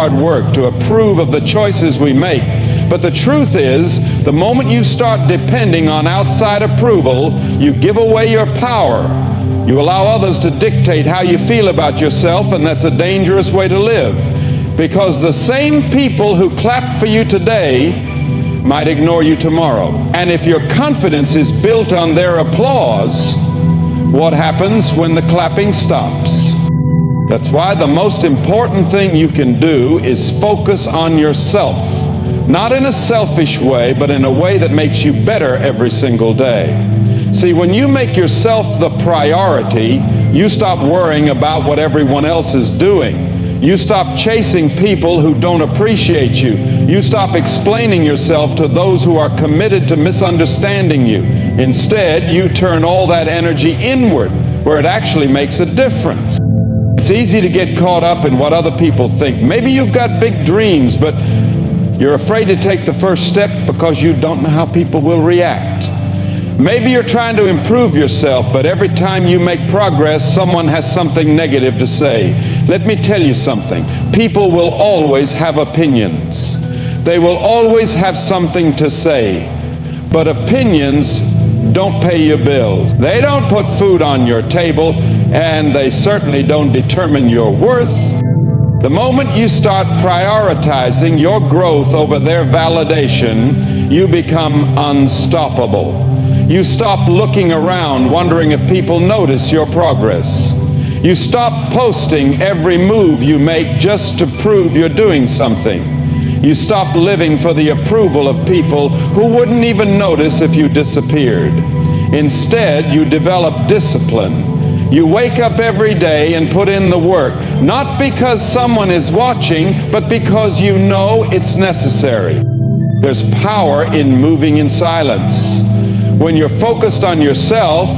hard work to approve of the choices we make. But the truth is, the moment you start depending on outside approval, you give away your power. You allow others to dictate how you feel about yourself, and that's a dangerous way to live. Because the same people who clap for you today might ignore you tomorrow. And if your confidence is built on their applause, what happens when the clapping stops? That's why the most important thing you can do is focus on yourself. Not in a selfish way, but in a way that makes you better every single day. See, when you make yourself the priority, you stop worrying about what everyone else is doing. You stop chasing people who don't appreciate you. You stop explaining yourself to those who are committed to misunderstanding you. Instead, you turn all that energy inward, where it actually makes a difference. It's easy to get caught up in what other people think. Maybe you've got big dreams, but you're afraid to take the first step because you don't know how people will react. Maybe you're trying to improve yourself, but every time you make progress, someone has something negative to say. Let me tell you something. People will always have opinions. They will always have something to say. But opinions don't pay your bills. They don't put food on your table, and they certainly don't determine your worth. The moment you start prioritizing your growth over their validation, you become unstoppable. You stop looking around wondering if people notice your progress. You stop posting every move you make just to prove you're doing something. You stop living for the approval of people who wouldn't even notice if you disappeared. Instead, you develop discipline. You wake up every day and put in the work, not because someone is watching, but because you know it's necessary. There's power in moving in silence. When you're focused on yourself,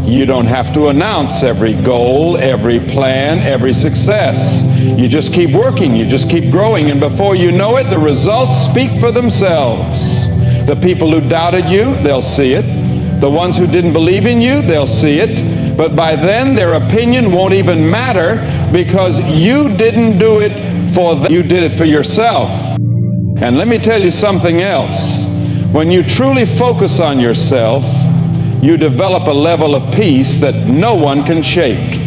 you don't have to announce every goal, every plan, every success. You just keep working, you just keep growing, and before you know it, the results speak for themselves. The people who doubted you, they'll see it. The ones who didn't believe in you, they'll see it. But by then, their opinion won't even matter, because you didn't do it for them. You did it for yourself. And let me tell you something else. When you truly focus on yourself, you develop a level of peace that no one can shake.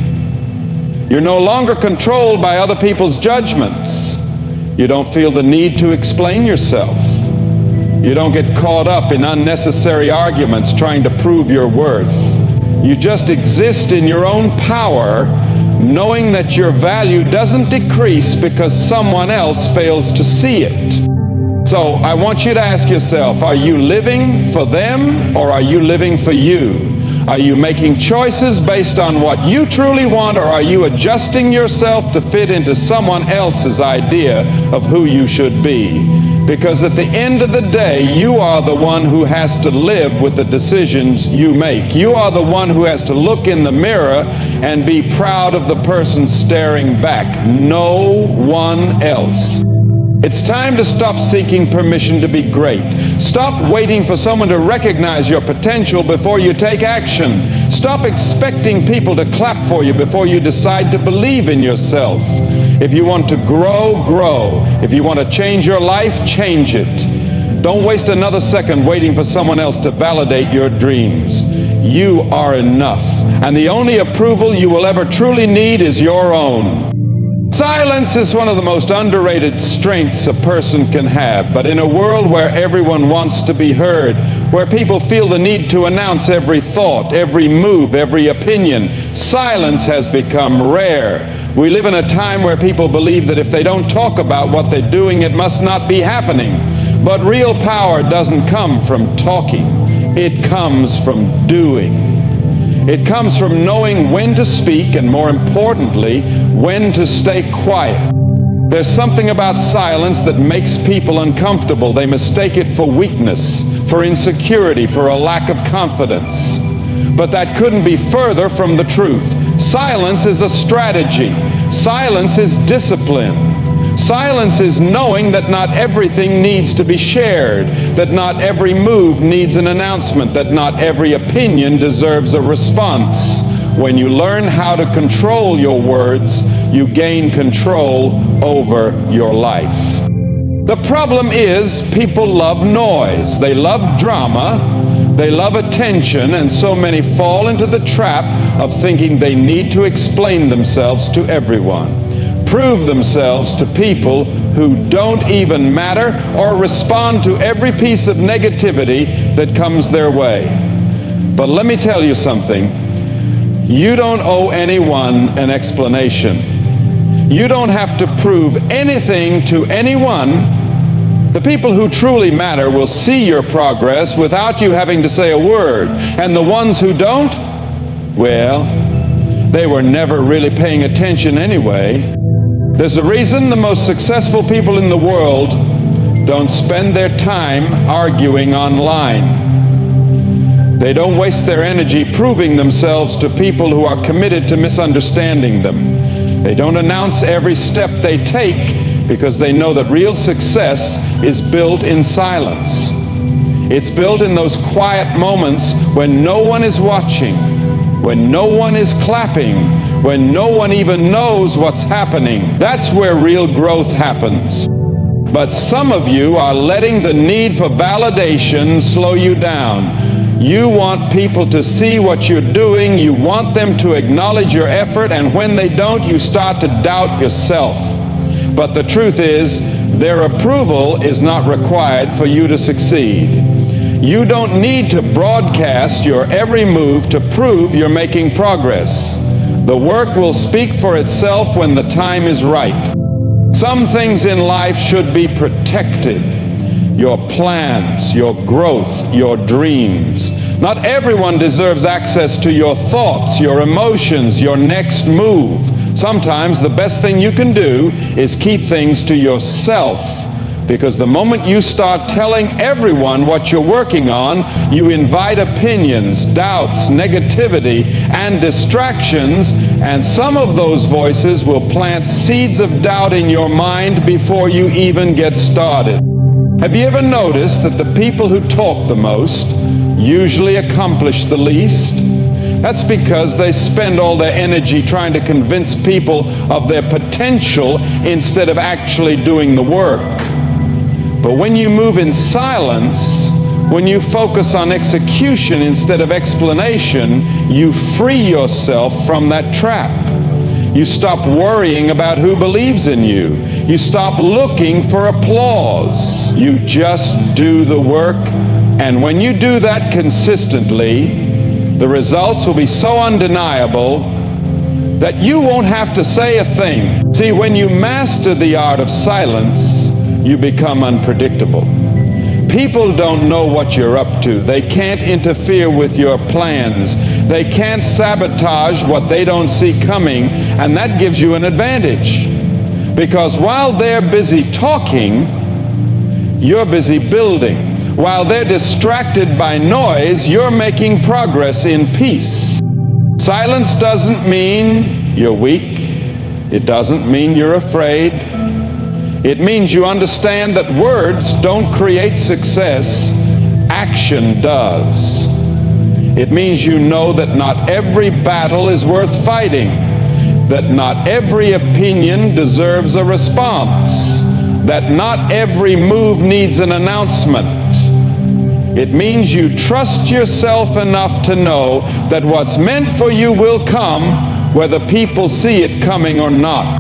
You're no longer controlled by other people's judgments. You don't feel the need to explain yourself. You don't get caught up in unnecessary arguments trying to prove your worth. You just exist in your own power, knowing that your value doesn't decrease because someone else fails to see it. So I want you to ask yourself, are you living for them or are you living for you? Are you making choices based on what you truly want, or are you adjusting yourself to fit into someone else's idea of who you should be? Because at the end of the day, you are the one who has to live with the decisions you make. You are the one who has to look in the mirror and be proud of the person staring back. No one else. It's time to stop seeking permission to be great. Stop waiting for someone to recognize your potential before you take action. Stop expecting people to clap for you before you decide to believe in yourself. If you want to grow, grow. If you want to change your life, change it. Don't waste another second waiting for someone else to validate your dreams. You are enough, and the only approval you will ever truly need is your own. Silence is one of the most underrated strengths a person can have, but in a world where everyone wants to be heard, where people feel the need to announce every thought, every move, every opinion, silence has become rare. We live in a time where people believe that if they don't talk about what they're doing, it must not be happening. But real power doesn't come from talking. It comes from doing. It comes from knowing when to speak, and more importantly, when to stay quiet. There's something about silence that makes people uncomfortable. They mistake it for weakness, for insecurity, for a lack of confidence. But that couldn't be further from the truth. Silence is a strategy. Silence is discipline. Silence is knowing that not everything needs to be shared, that not every move needs an announcement, that not every opinion deserves a response. When you learn how to control your words, you gain control over your life. The problem is people love noise. They love drama. They love attention, and so many fall into the trap of thinking they need to explain themselves to everyone, prove themselves to people who don't even matter, or respond to every piece of negativity that comes their way. But let me tell you something. You don't owe anyone an explanation. You don't have to prove anything to anyone. The people who truly matter will see your progress without you having to say a word. And the ones who don't, well, they were never really paying attention anyway. There's a reason the most successful people in the world don't spend their time arguing online. They don't waste their energy proving themselves to people who are committed to misunderstanding them. They don't announce every step they take, because they know that real success is built in silence. It's built in those quiet moments when no one is watching, when no one is clapping, when no one even knows what's happening. That's where real growth happens. But some of you are letting the need for validation slow you down. You want people to see what you're doing. You want them to acknowledge your effort, and when they don't, you start to doubt yourself. But the truth is, their approval is not required for you to succeed. You don't need to broadcast your every move to prove you're making progress. The work will speak for itself when the time is right. Some things in life should be protected. Your plans, your growth, your dreams. Not everyone deserves access to your thoughts, your emotions, your next move. Sometimes the best thing you can do is keep things to yourself, because the moment you start telling everyone what you're working on, you invite opinions, doubts, negativity, and distractions, and some of those voices will plant seeds of doubt in your mind before you even get started. Have you ever noticed that the people who talk the most usually accomplish the least? That's because they spend all their energy trying to convince people of their potential instead of actually doing the work. But when you move in silence, when you focus on execution instead of explanation, you free yourself from that trap. You stop worrying about who believes in you. You stop looking for applause. You just do the work, and when you do that consistently, the results will be so undeniable that you won't have to say a thing. See, when you master the art of silence, you become unpredictable. People don't know what you're up to. They can't interfere with your plans. They can't sabotage what they don't see coming, and that gives you an advantage. Because while they're busy talking, you're busy building. While they're distracted by noise, you're making progress in peace. Silence doesn't mean you're weak. It doesn't mean you're afraid. It means you understand that words don't create success. Action does. It means you know that not every battle is worth fighting, that not every opinion deserves a response, that not every move needs an announcement. It means you trust yourself enough to know that what's meant for you will come, whether people see it coming or not.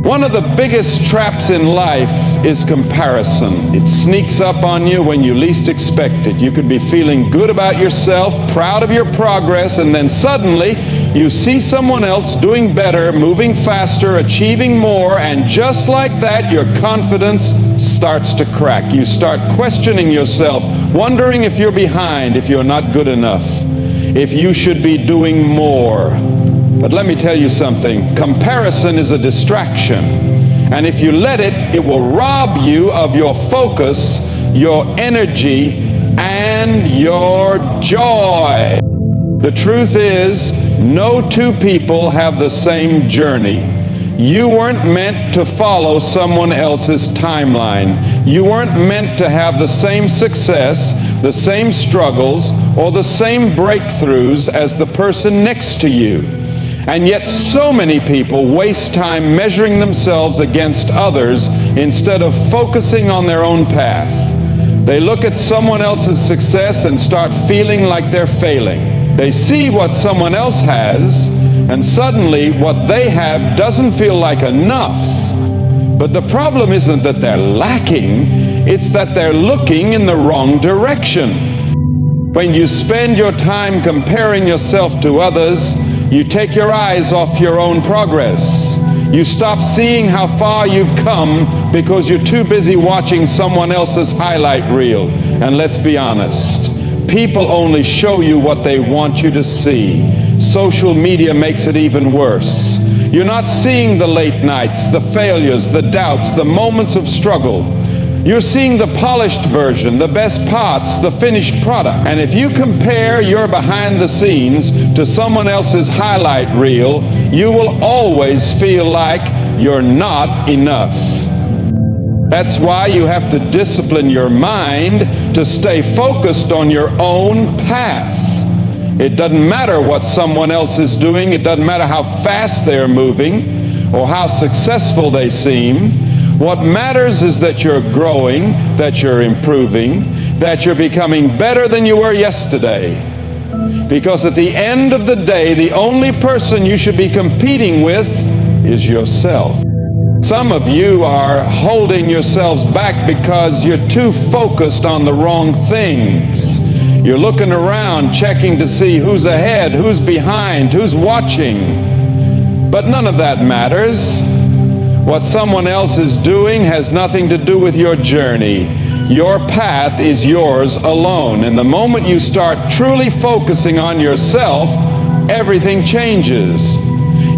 One of the biggest traps in life is comparison. It sneaks up on you when you least expect it. You could be feeling good about yourself, proud of your progress, and then suddenly you see someone else doing better, moving faster, achieving more, and just like that, your confidence starts to crack. You start questioning yourself, wondering if you're behind, if you're not good enough, if you should be doing more. But let me tell you something. Comparison is a distraction. And if you let it, it will rob you of your focus, your energy, and your joy. The truth is, no two people have the same journey. You weren't meant to follow someone else's timeline. You weren't meant to have the same success, the same struggles, or the same breakthroughs as the person next to you. And yet so many people waste time measuring themselves against others instead of focusing on their own path. They look at someone else's success and start feeling like they're failing. They see what someone else has, and suddenly what they have doesn't feel like enough. But the problem isn't that they're lacking, it's that they're looking in the wrong direction. When you spend your time comparing yourself to others, you take your eyes off your own progress. You stop seeing how far you've come because you're too busy watching someone else's highlight reel. And let's be honest, people only show you what they want you to see. Social media makes it even worse. You're not seeing the late nights, the failures, the doubts, the moments of struggle. You're seeing the polished version, the best parts, the finished product. And if you compare your behind the scenes to someone else's highlight reel, you will always feel like you're not enough. That's why you have to discipline your mind to stay focused on your own path. It doesn't matter what someone else is doing. It doesn't matter how fast they're moving or how successful they seem. What matters is that you're growing, that you're improving, that you're becoming better than you were yesterday. Because at the end of the day, the only person you should be competing with is yourself. Some of you are holding yourselves back because you're too focused on the wrong things. You're looking around, checking to see who's ahead, who's behind, who's watching. But none of that matters. What someone else is doing has nothing to do with your journey. Your path is yours alone. And the moment you start truly focusing on yourself, everything changes.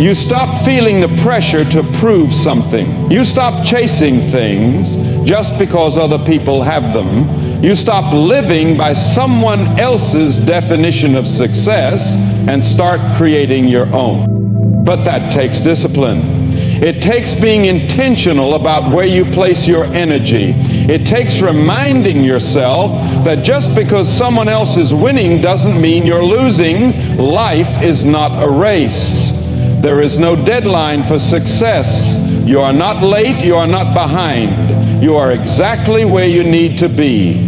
You stop feeling the pressure to prove something. You stop chasing things just because other people have them. You stop living by someone else's definition of success and start creating your own. But that takes discipline. It takes being intentional about where you place your energy. It takes reminding yourself that just because someone else is winning doesn't mean you're losing. Life is not a race. There is no deadline for success. You are not late, you are not behind. You are exactly where you need to be.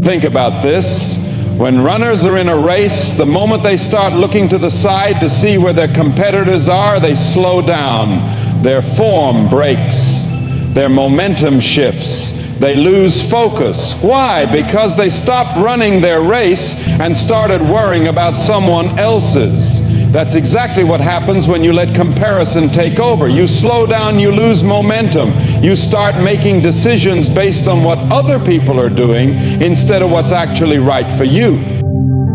Think about this. When runners are in a race, the moment they start looking to the side to see where their competitors are, they slow down. Their form breaks. Their momentum shifts. They lose focus. Why? Because they stopped running their race and started worrying about someone else's. That's exactly what happens when you let comparison take over. You slow down, you lose momentum. You start making decisions based on what other people are doing instead of what's actually right for you.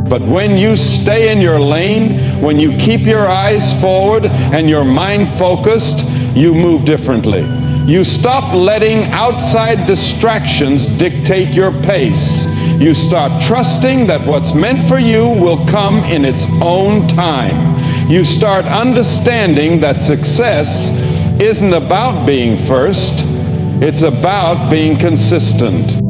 But when you stay in your lane, when you keep your eyes forward and your mind focused, you move differently. You stop letting outside distractions dictate your pace. You start trusting that what's meant for you will come in its own time. You start understanding that success isn't about being first, it's about being consistent.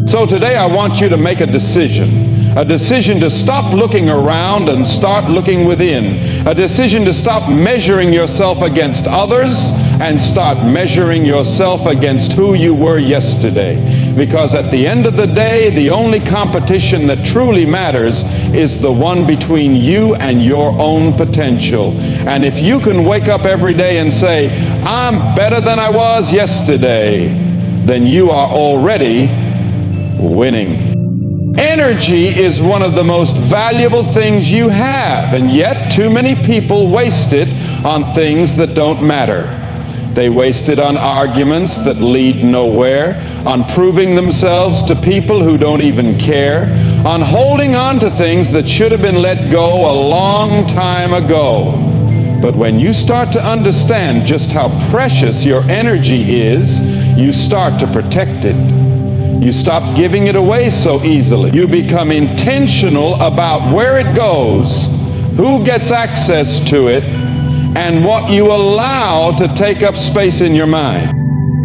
So today I want you to make a decision to stop looking around and start looking within, a decision to stop measuring yourself against others and start measuring yourself against who you were yesterday. Because at the end of the day, the only competition that truly matters is the one between you and your own potential. And if you can wake up every day and say, I'm better than I was yesterday, then you are already winning. Energy is one of the most valuable things you have, and yet too many people waste it on things that don't matter. They waste it on arguments that lead nowhere, on proving themselves to people who don't even care, on holding on to things that should have been let go a long time ago. But when you start to understand just how precious your energy is, you start to protect it. You stop giving it away so easily. You become intentional about where it goes, who gets access to it, and what you allow to take up space in your mind.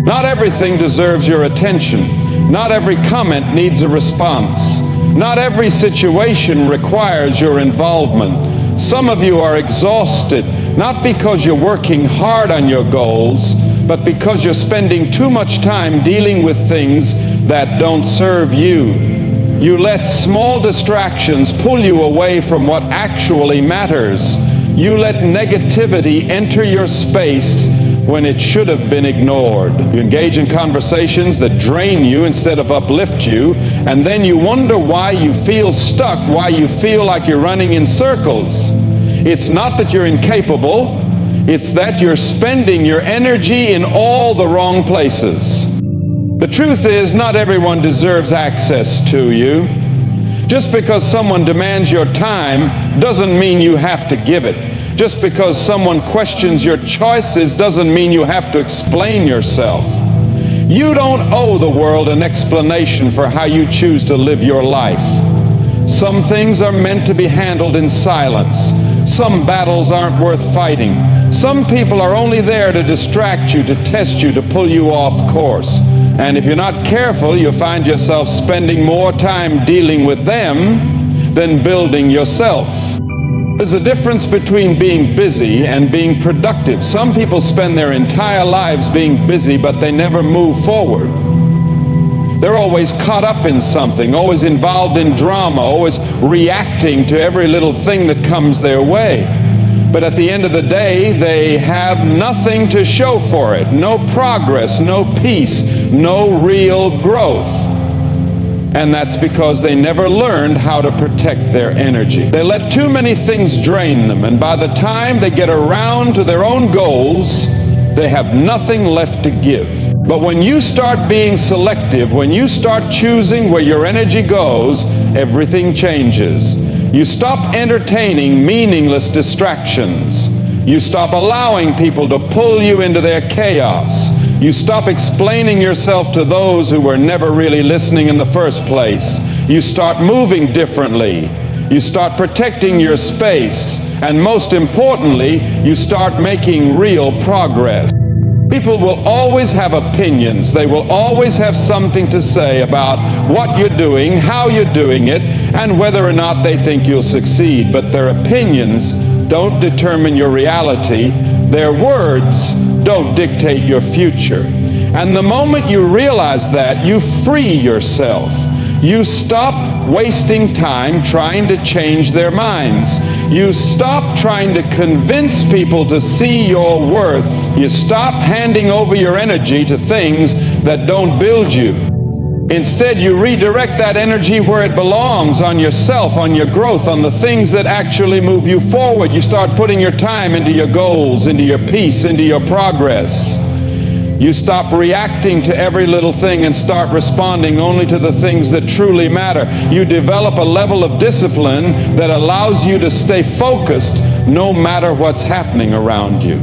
Not everything deserves your attention. Not every comment needs a response. Not every situation requires your involvement. Some of you are exhausted, not because you're working hard on your goals, but because you're spending too much time dealing with things that don't serve you. You let small distractions pull you away from what actually matters. You let negativity enter your space when it should have been ignored. You engage in conversations that drain you instead of uplift you, and then you wonder why you feel stuck, why you feel like you're running in circles. It's not that you're incapable, it's that you're spending your energy in all the wrong places. The truth is, not everyone deserves access to you. Just because someone demands your time doesn't mean you have to give it. Just because someone questions your choices doesn't mean you have to explain yourself. You don't owe the world an explanation for how you choose to live your life. Some things are meant to be handled in silence. Some battles aren't worth fighting. Some people are only there to distract you, to test you, to pull you off course. And if you're not careful, you'll find yourself spending more time dealing with them than building yourself. There's a difference between being busy and being productive. Some people spend their entire lives being busy, but they never move forward. They're always caught up in something, always involved in drama, always reacting to every little thing that comes their way. But at the end of the day, they have nothing to show for it. No progress, no peace, no real growth. And that's because they never learned how to protect their energy. They let too many things drain them, and by the time they get around to their own goals, they have nothing left to give. But when you start being selective, when you start choosing where your energy goes, everything changes. You stop entertaining meaningless distractions. You stop allowing people to pull you into their chaos. You stop explaining yourself to those who were never really listening in the first place. You start moving differently. You start protecting your space. And most importantly, you start making real progress. People will always have opinions. They will always have something to say about what you're doing, how you're doing it, and whether or not they think you'll succeed. But their opinions don't determine your reality. Their words don't dictate your future. And the moment you realize that, you free yourself. You stop wasting time trying to change their minds. You stop trying to convince people to see your worth. You stop handing over your energy to things that don't build you. Instead, you redirect that energy where it belongs, on yourself, on your growth, on the things that actually move you forward. You start putting your time into your goals, into your peace, into your progress. You stop reacting to every little thing and start responding only to the things that truly matter. You develop a level of discipline that allows you to stay focused no matter what's happening around you.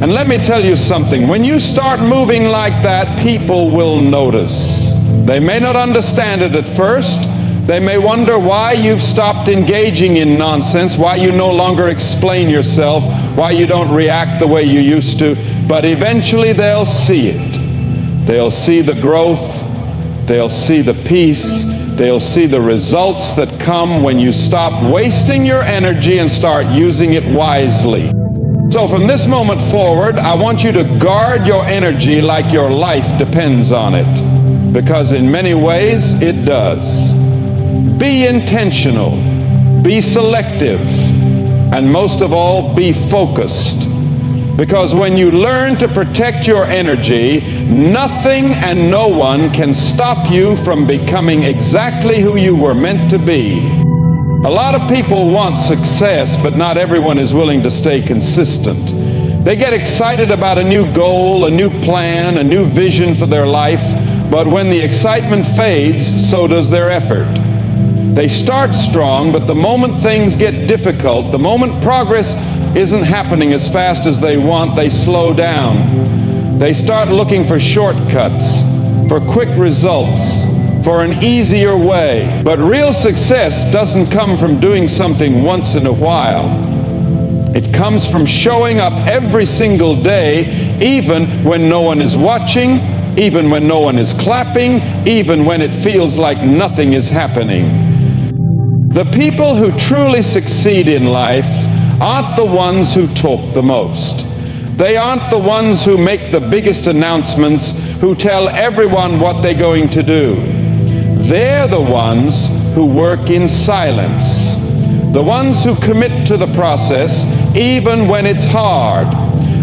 And let me tell you something, when you start moving like that, people will notice. They may not understand it at first. They may wonder why you've stopped engaging in nonsense, why you no longer explain yourself, why you don't react the way you used to, but eventually they'll see it. They'll see the growth, they'll see the peace, they'll see the results that come when you stop wasting your energy and start using it wisely. So from this moment forward, I want you to guard your energy like your life depends on it, because in many ways it does. Be intentional, be selective, and most of all, be focused. Because when you learn to protect your energy, nothing and no one can stop you from becoming exactly who you were meant to be. A lot of people want success, but not everyone is willing to stay consistent. They get excited about a new goal, a new plan, a new vision for their life, but when the excitement fades, so does their effort. They start strong, but the moment things get difficult, the moment progress isn't happening as fast as they want, they slow down. They start looking for shortcuts, for quick results, for an easier way. But real success doesn't come from doing something once in a while. It comes from showing up every single day, even when no one is watching, even when no one is clapping, even when it feels like nothing is happening. The people who truly succeed in life aren't the ones who talk the most. They aren't the ones who make the biggest announcements, who tell everyone what they're going to do. They're the ones who work in silence. The ones who commit to the process even when it's hard.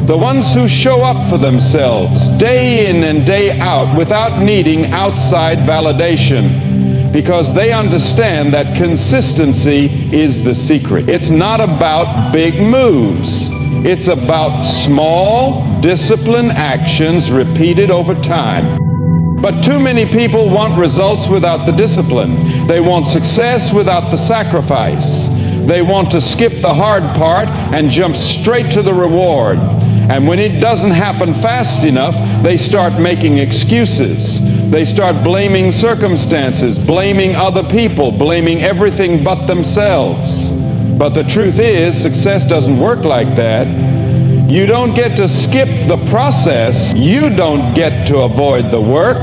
The ones who show up for themselves day in and day out without needing outside validation, because they understand that consistency is the secret. It's not about big moves. It's about small, disciplined actions repeated over time. But too many people want results without the discipline. They want success without the sacrifice. They want to skip the hard part and jump straight to the reward. And when it doesn't happen fast enough, they start making excuses. They start blaming circumstances, blaming other people, blaming everything but themselves. But the truth is, success doesn't work like that. You don't get to skip the process. You don't get to avoid the work.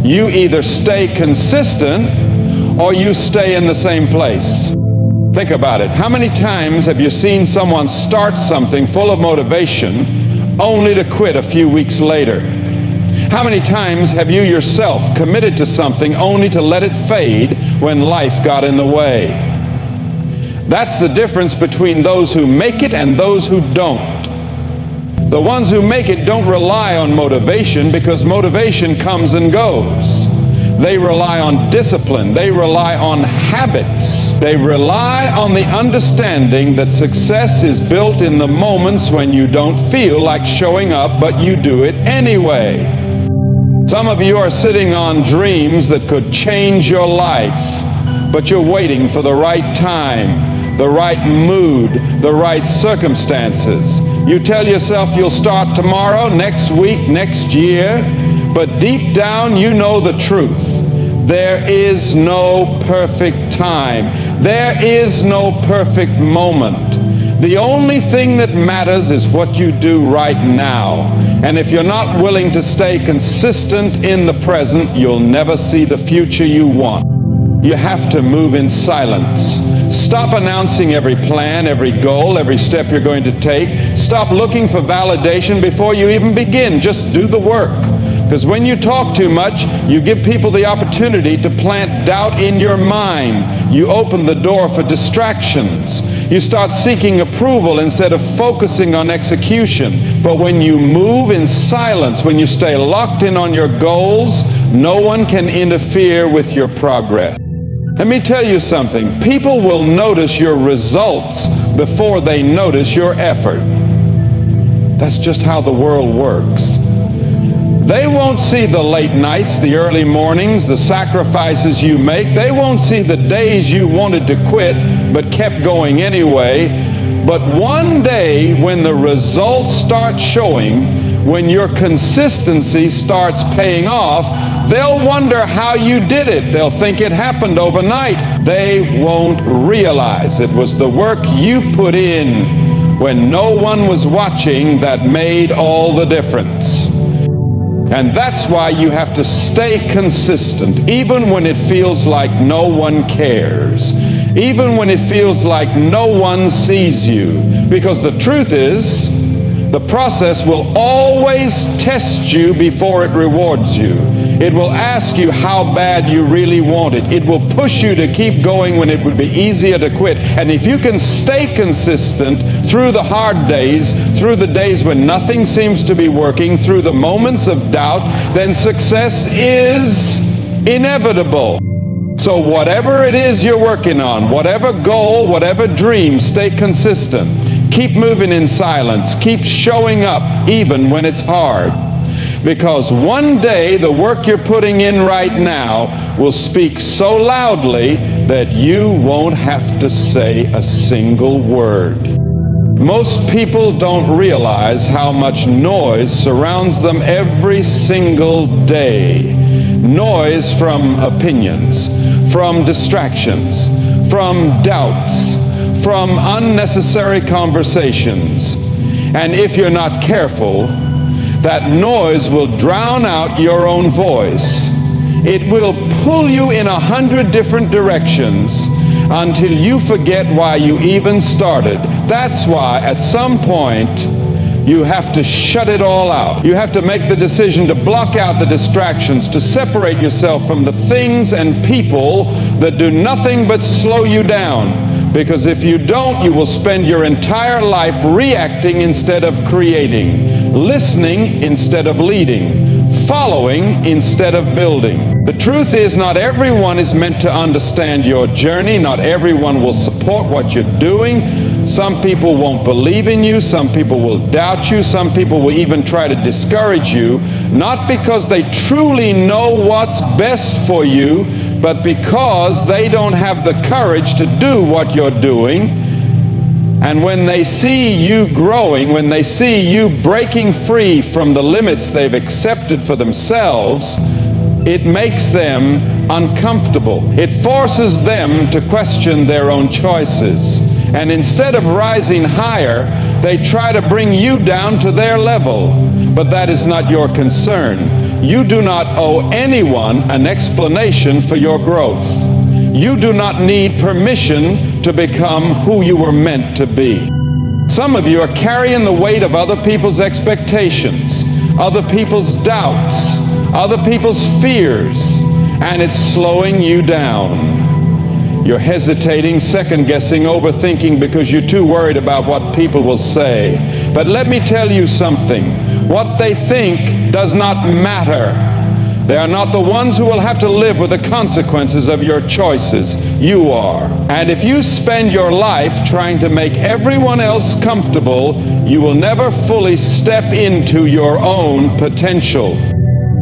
You either stay consistent or you stay in the same place. Think about it. How many times have you seen someone start something full of motivation only to quit a few weeks later? How many times have you yourself committed to something only to let it fade when life got in the way? That's the difference between those who make it and those who don't. The ones who make it don't rely on motivation, because motivation comes and goes. They rely on discipline. They rely on habits. They rely on the understanding that success is built in the moments when you don't feel like showing up, but you do it anyway. Some of you are sitting on dreams that could change your life, but you're waiting for the right time, the right mood, the right circumstances. You tell yourself you'll start tomorrow, next week, next year, but deep down you know the truth. There is no perfect time. There is no perfect moment. The only thing that matters is what you do right now. And if you're not willing to stay consistent in the present, you'll never see the future you want. You have to move in silence. Stop announcing every plan, every goal, every step you're going to take. Stop looking for validation before you even begin. Just do the work. Because when you talk too much, you give people the opportunity to plant doubt in your mind. You open the door for distractions. You start seeking approval instead of focusing on execution. But when you move in silence, when you stay locked in on your goals, no one can interfere with your progress. Let me tell you something. People will notice your results before they notice your effort. That's just how the world works. They won't see the late nights, the early mornings, the sacrifices you make. They won't see the days you wanted to quit but kept going anyway. But one day, when the results start showing, when your consistency starts paying off, they'll wonder how you did it. They'll think it happened overnight. They won't realize it was the work you put in when no one was watching that made all the difference. And that's why you have to stay consistent, even when it feels like no one cares, even when it feels like no one sees you. Because the truth is, the process will always test you before it rewards you. It will ask you how bad you really want it. It will push you to keep going when it would be easier to quit. And if you can stay consistent through the hard days, through the days when nothing seems to be working, through the moments of doubt, then success is inevitable. So whatever it is you're working on, whatever goal, whatever dream, stay consistent. Keep moving in silence. Keep showing up even when it's hard. Because one day the work you're putting in right now will speak so loudly that you won't have to say a single word. Most people don't realize how much noise surrounds them every single day. Noise from opinions, from distractions, from doubts, from unnecessary conversations. And if you're not careful, that noise will drown out your own voice. It will pull you in 100 different directions until you forget why you even started. That's why at some point you have to shut it all out. You have to make the decision to block out the distractions, to separate yourself from the things and people that do nothing but slow you down. Because if you don't, you will spend your entire life reacting instead of creating, listening instead of leading, following instead of building. The truth is, not everyone is meant to understand your journey. Not everyone will support what you're doing. Some people won't believe in you. Some people will doubt you. Some people will even try to discourage you, not because they truly know what's best for you, but because they don't have the courage to do what you're doing. And when they see you growing, when they see you breaking free from the limits they've accepted for themselves, it makes them uncomfortable. It forces them to question their own choices. And instead of rising higher, they try to bring you down to their level. But that is not your concern. You do not owe anyone an explanation for your growth. You do not need permission to become who you were meant to be. Some of you are carrying the weight of other people's expectations, other people's doubts, other people's fears, and it's slowing you down. You're hesitating, second-guessing, overthinking because you're too worried about what people will say. But let me tell you something. What they think does not matter. They are not the ones who will have to live with the consequences of your choices. You are. And if you spend your life trying to make everyone else comfortable, you will never fully step into your own potential.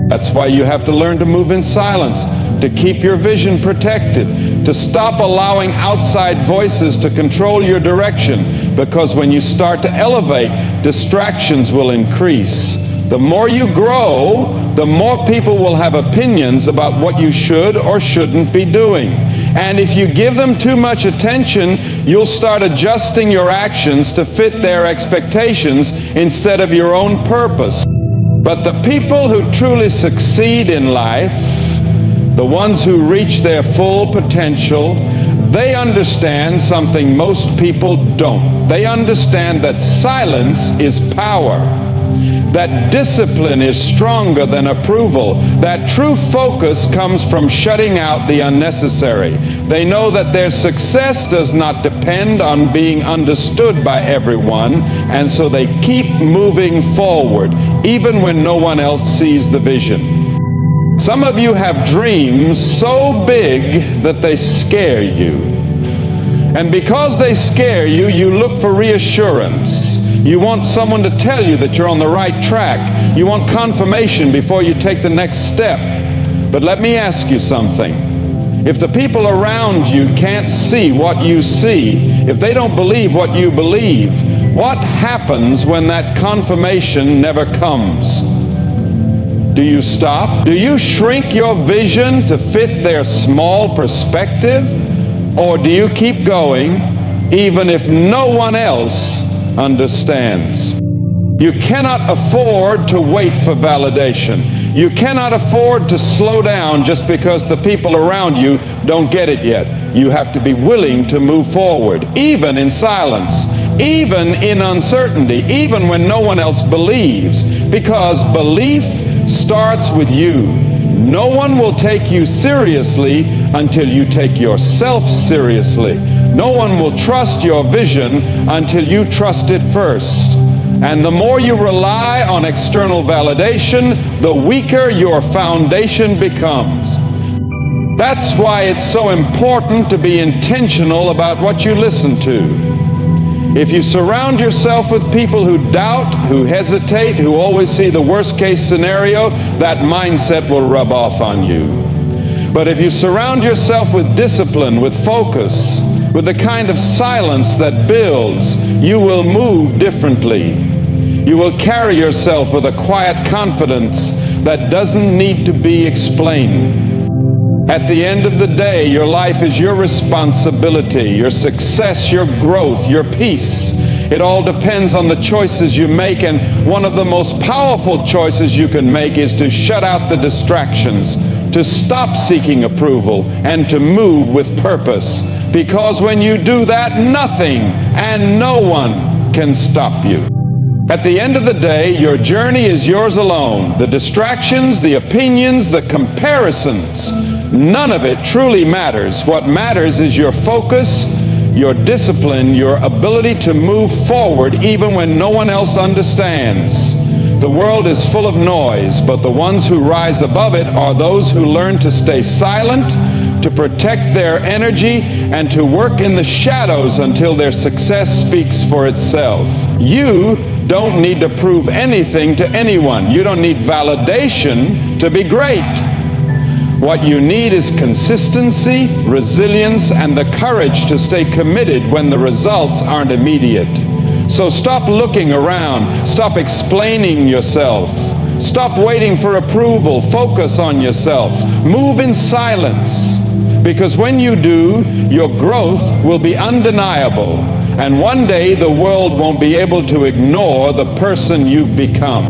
That's why you have to learn to move in silence, to keep your vision protected, to stop allowing outside voices to control your direction, because when you start to elevate, distractions will increase. The more you grow, the more people will have opinions about what you should or shouldn't be doing. And if you give them too much attention, you'll start adjusting your actions to fit their expectations instead of your own purpose. But the people who truly succeed in life, the ones who reach their full potential, they understand something most people don't. They understand that silence is power, that discipline is stronger than approval, that true focus comes from shutting out the unnecessary. They know that their success does not depend on being understood by everyone, and so they keep moving forward, even when no one else sees the vision. Some of you have dreams so big that they scare you. And because they scare you, you look for reassurance. You want someone to tell you that you're on the right track. You want confirmation before you take the next step. But let me ask you something. If the people around you can't see what you see, if they don't believe what you believe, what happens when that confirmation never comes? Do you stop? Do you shrink your vision to fit their small perspective? Or do you keep going even if no one else understands? You cannot afford to wait for validation. You cannot afford to slow down just because the people around you don't get it yet. You have to be willing to move forward, even in silence, even in uncertainty, even when no one else believes, because belief starts with you. No one will take you seriously until you take yourself seriously. No one will trust your vision until you trust it first. And the more you rely on external validation, the weaker your foundation becomes. That's why it's so important to be intentional about what you listen to. If you surround yourself with people who doubt, who hesitate, who always see the worst-case scenario, that mindset will rub off on you. But if you surround yourself with discipline, with focus, with the kind of silence that builds, you will move differently. You will carry yourself with a quiet confidence that doesn't need to be explained. At the end of the day, your life is your responsibility, your success, your growth, your peace. It all depends on the choices you make, and one of the most powerful choices you can make is to shut out the distractions, to stop seeking approval, and to move with purpose. Because when you do that, nothing and no one can stop you. At the end of the day, your journey is yours alone. The distractions, the opinions, the comparisons, none of it truly matters. What matters is your focus, your discipline, your ability to move forward even when no one else understands. The world is full of noise, but the ones who rise above it are those who learn to stay silent, to protect their energy, and to work in the shadows until their success speaks for itself. You don't need to prove anything to anyone. You don't need validation to be great. What you need is consistency, resilience, and the courage to stay committed when the results aren't immediate. So stop looking around. Stop explaining yourself. Stop waiting for approval. Focus on yourself. Move in silence. Because when you do, your growth will be undeniable. And one day the world won't be able to ignore the person you've become.